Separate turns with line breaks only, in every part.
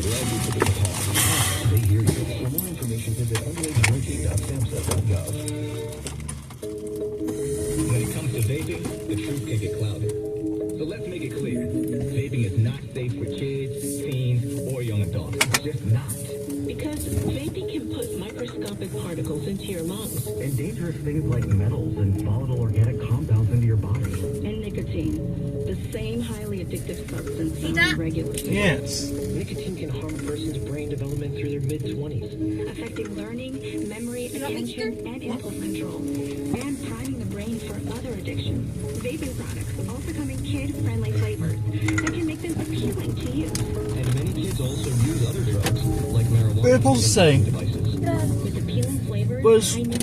glad you took it to heart. They hear you. For more information, visit underagedrinking.samhsa.gov. When it comes to vaping, the truth can get clouded. So let's make it clear. Vaping is not safe for kids, teens, or young adults. It's just not.
Because vaping can put microscopic particles into your lungs.
And dangerous things like metals and volatile organic compounds into your body.
And nicotine, the same highly addictive substance found in regular cigarettes.
Yes.
Nicotine can harm a person's brain development through their mid-20s.
Affecting learning, memory, attention, and impulse control. And priming the brain for other addictions. Vaping products also come in kid-friendly flavors that can make them appealing to you.
And many kids also use other drugs, like marijuana.
What are you supposed to say?
Devices.
With appealing flavors,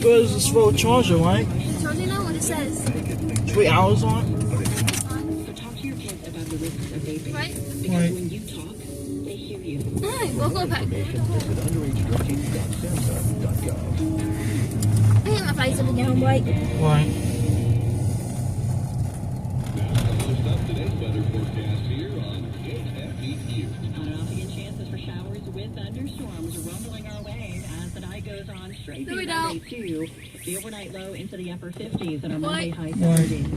Where's this phone charger, right?
Charging now what it says.
3 hours on?
so talk to your kids about the risks of vaping.
Right?
Because
Right.
when you talk, they hear you.
Alright, we'll go back.
Visit underagedrinking.samhsa.gov.
I hate my face up again, white.
Right.
Today's weather forecast here on KFEQ.
On and off again, chances for showers with thunderstorms rumbling our way as the night goes on straight
Here we
through
go.
Monday to the overnight low into the upper 50s and our
What?
Monday high 70s.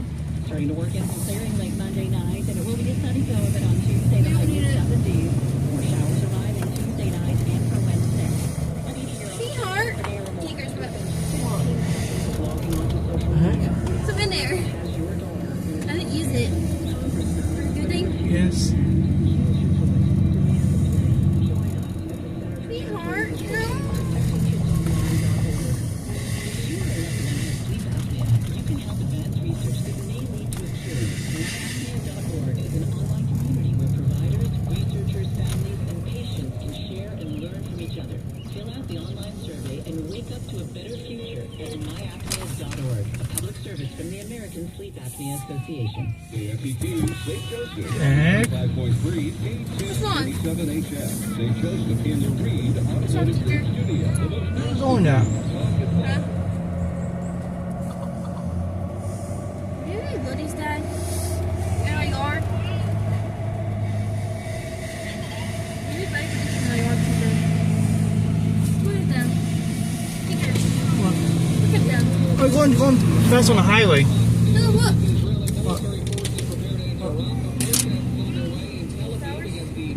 Starting to work in some clearing late Monday night, and it will be a sunny go of it on Tuesday, the high 70s. More showers arriving Tuesday night and for Wednesday.
Sweetheart. Tickers, but
Logging onto social
Heck?
media
what's up in there?
as your daughter.
I didn't use it. Good thing?
Yes.
Sweetheart, you know?
You can help advance research that may lead to a cure. MyApnea.org is an online community where providers, researchers, families, and patients can share and learn from each other. Fill out the online survey and wake up to a better future at myapnea.org, a public service from the American Sleep Apnea Association.
KFEQ, St. Joseph.
Heck?
5.3,
This one.
87 HF. St. Joseph in the Reed Automotive Group Studio.
Who's on now?
Huh? Do you have any goodies, Dad? In our yard? Maybe back in our yard today. Put it down. Tickers. Put it down.
We're going fast on the highway.
No, look.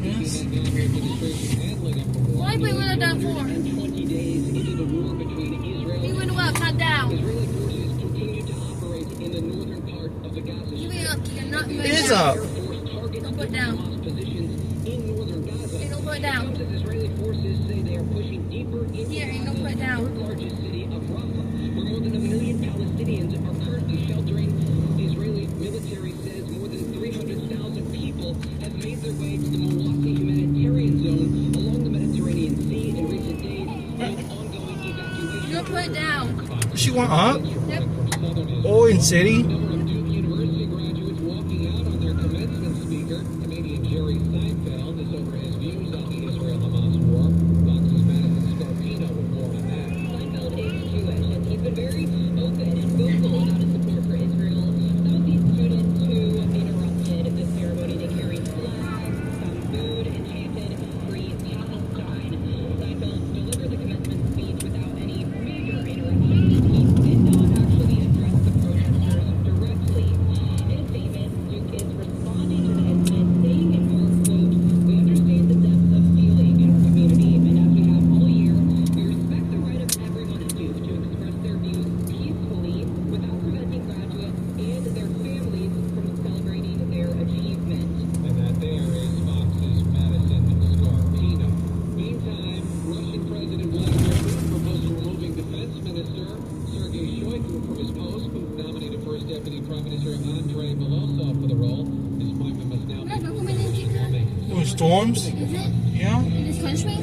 Yes.
Why put it down for? He went up, not down. You went up, you're not moving
It is
down.
up.
Don't put it down. Hey, don't put it down. Here, and don't put it down.
largest city of Rafah, where more than 1 million Palestinians are currently sheltering. The Israeli military says more than 300,000 people have made their way to the Milwaukee humanitarian zone along the Mediterranean Sea in recent days, with ongoing evacuation.
Don't put it down.
She went up?
Yep.
Oregon City?
Number of Duke University graduates walking out on their commencement speaker. Comedian Jerry Seinfeld is over his views on the Israel-Hamas war. Fox's Madison Scarpino with more on that.
Seinfeld is Jewish, and he's been very open and vocal about his support for Israel. Some of these students who interrupted the ceremony to carry flags, some food, and chanted "Free Palestine." Seinfeld delivered the commencement speech without any major interruptions. He did not actually address the protesters directly. In a statement, Duke is responding to the incident, saying in part, quote, "We understand the depth of feeling in our community, and as we have all year, we respect the right of everyone at Duke to express their views peacefully without preventing graduates and their families from celebrating their achievement."
And that there is Fox's Madison Scarpino. Meantime, Russian President Vladimir Putin proposed removing Defense Minister Sergei Shoigu from his post, who nominated First Deputy Prime Minister Andrei Milosov for the role. His appointment must now be
No, don't come in and kick her.
Doing storms?
Is it?
Yeah.
In this country?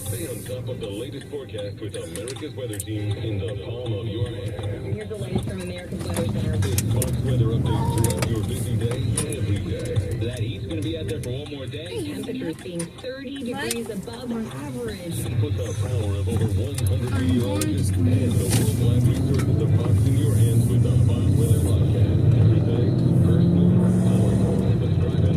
Stay on top of the latest forecast with America's Weather Team in the palm of your hand.
Here's the latest from America's Weather Center.
It's Fox weather updates throughout your busy day, every day.
That heat's going to be out there for one more day.
Temperatures being 30 degrees above average.
Put the power of over 100 meteorologists and the worldwide resources of Fox in your hands with the Fox Weather Podcast. Everything personal, powerful, and subscribe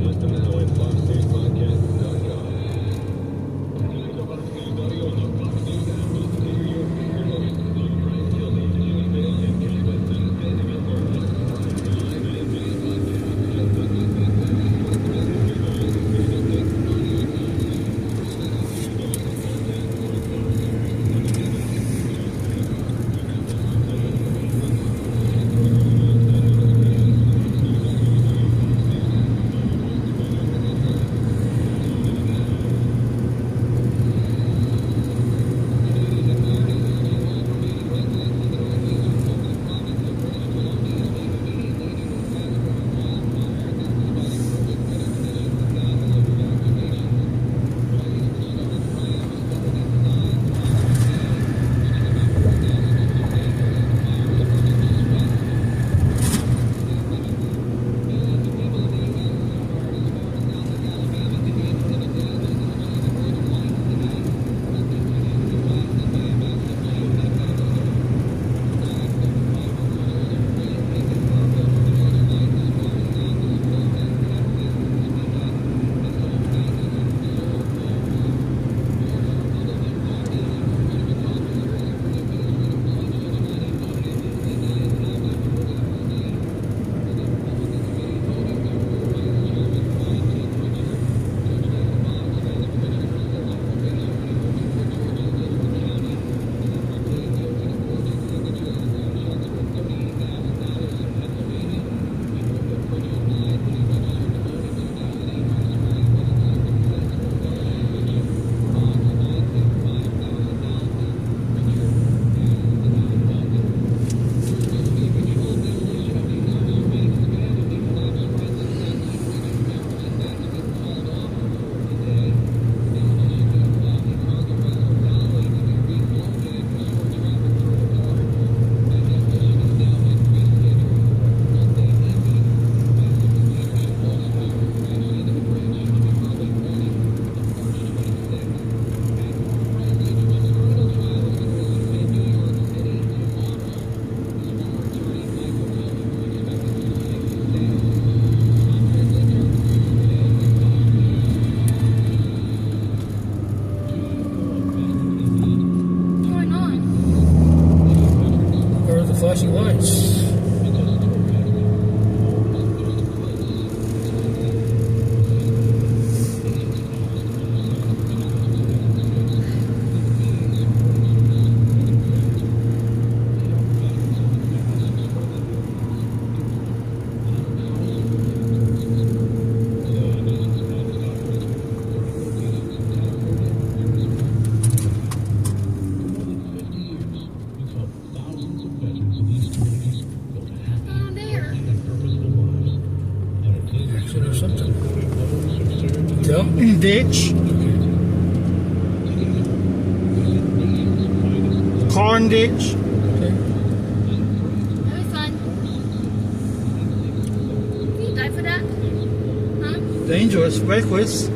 in the ditch. Car in ditch.
That'd be fun. Can you die for that? Huh?
Dangerous, reckless.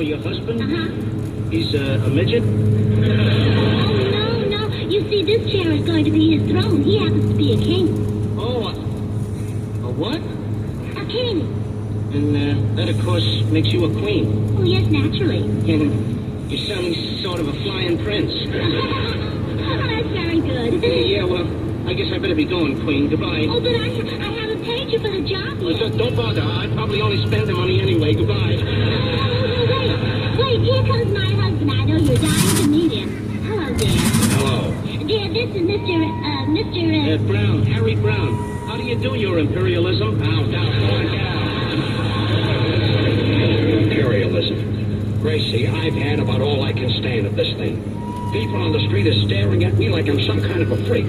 for your husband?
Uh-huh.
He's a midget?
Oh, no. You see, this chair is going to be his throne. He happens to be a king.
Oh, a what?
A king.
And that, of course, makes you a queen.
Oh, yes, naturally.
And you're sounding sort of a flying prince.
That's Very good.
Yeah, well, I guess I better be going, Queen. Goodbye.
Oh, but I haven't paid you for the job yet.
Don't bother. I'd probably only spend the money anyway. Goodbye.
Wait, here comes my husband. I know you're dying to meet him. Hello, dear.
Hello.
Dear, this is Mr.
Brown, Harry Brown. How do you do your imperialism? Now,
Imperialism. Gracie, I've had about all I can stand of this thing. People on the street are staring at me like I'm some kind of a freak.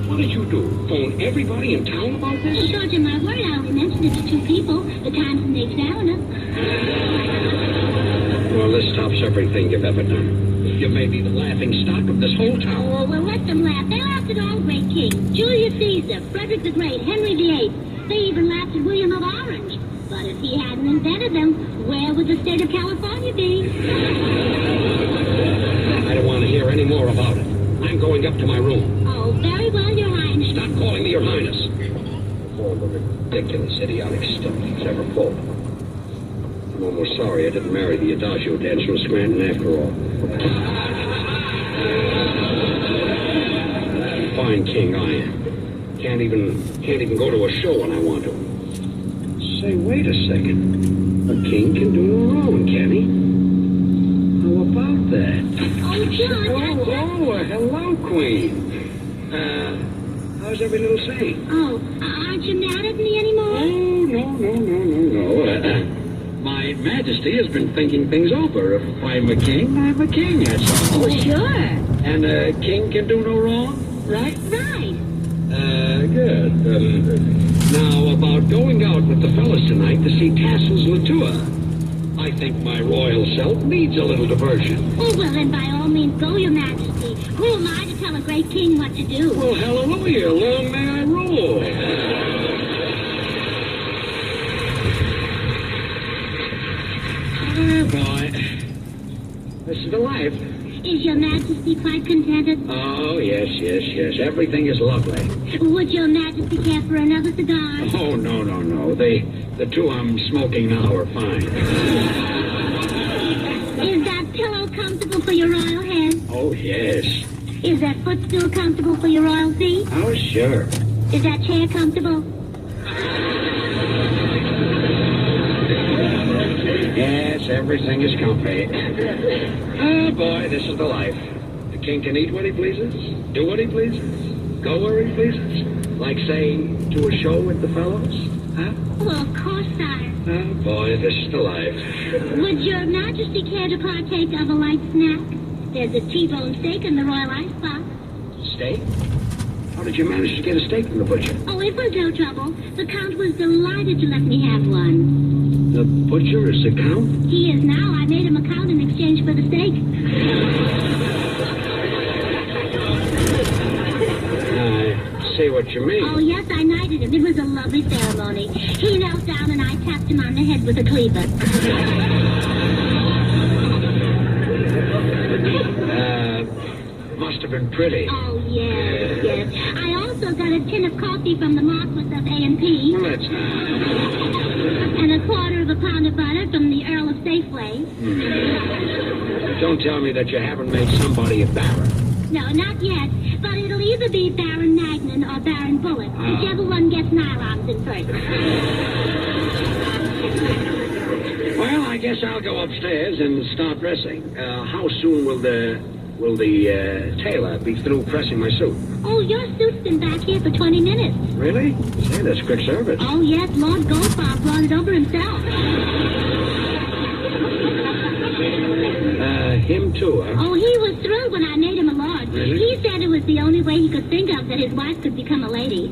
What did you do? Phone everybody in town about
I
this?
told you my word. I only mentioned it to 2 people. The Times and the Examiner.
Well, this stops everything you've ever done. You may be the laughing stock of this whole town.
Oh, well, let them laugh. They laughed at all great kings. Julius Caesar, Frederick the Great, Henry VIII. They even laughed at William of Orange. But if he hadn't invented them, where would the state of California be?
I don't want to hear any more about it. I'm going up to my room.
Oh, very well, Your Highness.
Stop calling me Your Highness. Of all the ridiculous, idiotic stuff he's ever pulled. I'm almost sorry I didn't marry the Adagio dancer from Scranton after all. Fine king I am. Can't even go to a show when I want to. Say, wait a second. A king can do no wrong, can he? How about that?
Oh, John,
Hello, Queen. How's every little thing?
Oh, aren't you mad at me anymore?
Oh, no. My Majesty has been thinking things over. If I'm a king, I'm a king, that's all.
Oh, sure.
And a king can do no wrong, right?
Right.
Good. Now, about going out with the fellas tonight to see Tassel's Latour. I think my royal self needs a little diversion.
Oh, well, then by all means go, Your Majesty. Who am I to tell a great king what to do?
Well, hallelujah, long may I rule. Boy, this is the life.
Is Your Majesty quite contented?
Oh, yes. Everything is lovely.
Would Your Majesty care for another cigar?
Oh, no. The 2 I'm smoking now are fine.
Is that pillow comfortable for your royal head?
Oh, yes.
Is that footstool comfortable for your royal feet?
Oh, sure.
Is that chair comfortable?
Yes, everything is comfy. Oh, boy, this is the life. The king can eat what he pleases, do what he pleases, go where he pleases. Like, say, to a show with the fellows. Huh?
Oh, of course, sire.
Oh, boy, this is the life.
Would Your Majesty care to partake of a light snack? There's a T-bone steak in the royal icebox.
Steak? How did you manage to get a steak from the butcher?
Oh, it was no trouble. The Count was delighted to let me have one.
The butcher is the count?
He is now. I made him a count in exchange for the steak.
I see what you mean.
Oh, yes, I knighted him. It was a lovely ceremony. He knelt down and I tapped him on the head with a cleaver.
Must have been pretty.
Oh, yes. I also got a tin of coffee from the Marquis of A&P.
Well, that's
And a quarter of a pound of butter from the Earl of Safeway.
Don't tell me that you haven't made somebody a baron.
No, not yet. But it'll either be Baron Magnan or Baron Bullock. Whichever one gets nylons in first.
Well, I guess I'll go upstairs and start dressing. How soon will the tailor be through pressing my suit?
Oh, your suit's been back here for 20 minutes.
Really? Say, that's quick service.
Oh, yes, Lord Goldfarb brought it over himself.
Him too, huh?
Oh, he was thrilled when I made him a lord.
Really?
He said it was the only way he could think of that his wife could become a lady.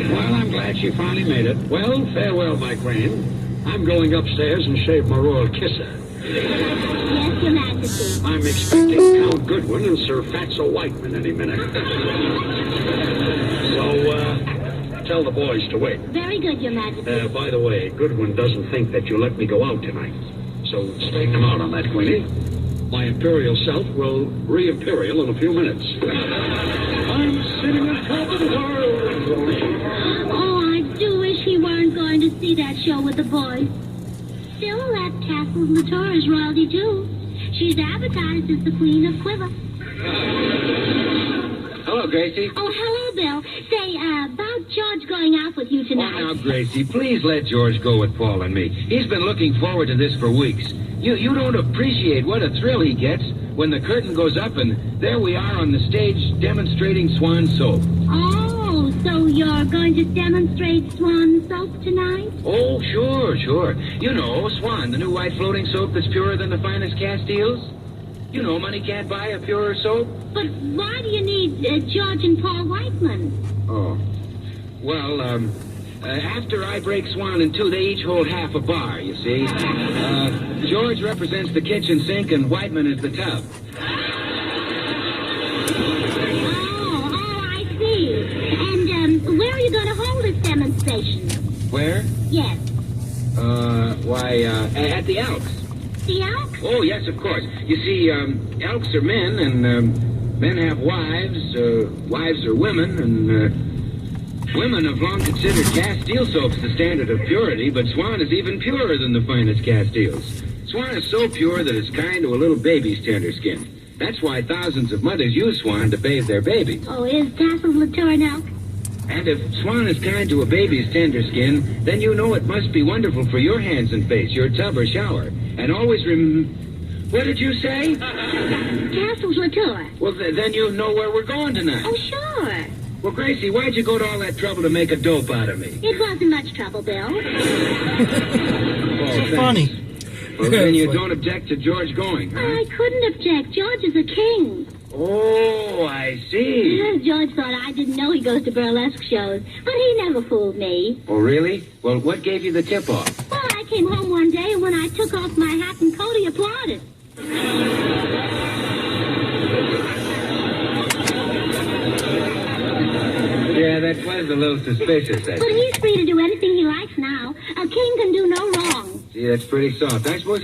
Well, I'm glad she finally made it. Well, farewell, my queen. I'm going upstairs and shave my royal kisser.
Yes, Your Majesty.
I'm expecting Count Goodwin and Sir Fatso Whiteman any minute. So, tell the boys to wait.
Very good, Your Majesty.
By the way, Goodwin doesn't think that you let me go out tonight. So straighten him out on that, Queenie. My imperial self will re-imperial in a few minutes. I'm sitting on top of the world.
Oh, I do wish he weren't going to see that show with the boys. Still, that Tassel's Latour is royalty, too.
She's advertised as the Queen of Quiver.
Hello, Gracie.
Oh, hello, Bill. Say, about George going out with you
Oh,
tonight.
now, Gracie, please let George go with Paul and me. He's been looking forward to this for weeks. You don't appreciate what a thrill he gets when the curtain goes up and there we are on the stage demonstrating Swan soap.
Oh, so you're going to demonstrate Swan soap tonight?
Oh, sure. You know, Swan, the new white floating soap that's purer than the finest Castiles. You know, money can't buy a purer soap.
But why do you need George and Paul Whiteman?
Oh. Well, after I break Swan in two, they each hold half a bar, you see. George represents the kitchen sink and Whiteman is the tub.
Oh, I see. And where are you going to hold this demonstration?
Where?
Yes.
At the Elks.
The Elks?
Oh, yes, of course. You see, Elks are men, and men have wives, wives are women, and women have long considered Castile soaps the standard of purity, but Swan is even purer than the finest Castiles. Swan is so pure that it's kind to a little baby's tender skin. That's why thousands of mothers use Swan to bathe their babies.
Oh, is Castle Latour an elk?
And if Swan is kind to a baby's tender skin, then you know it must be wonderful for your hands and face, your tub or shower. And always what did you say?
Castle Latour.
Well, then you know where we're going tonight.
Oh, sure.
Well, Gracie, why'd you go to all that trouble to make a dope out of me?
It wasn't much trouble, Bill.
Oh, thanks.
Funny.
Well, then you don't object to George going, huh?
I couldn't object. George is a king.
Oh, I see.
George thought I didn't know he goes to burlesque shows, but he never fooled me.
Oh, really? Well, what gave you the tip-off?
Well, I came home one day, and when I took off my hat and coat, he applauded.
Yeah, that was a little suspicious,
But he's free to do anything he likes now. A king can do no wrong.
See, that's pretty soft. I suppose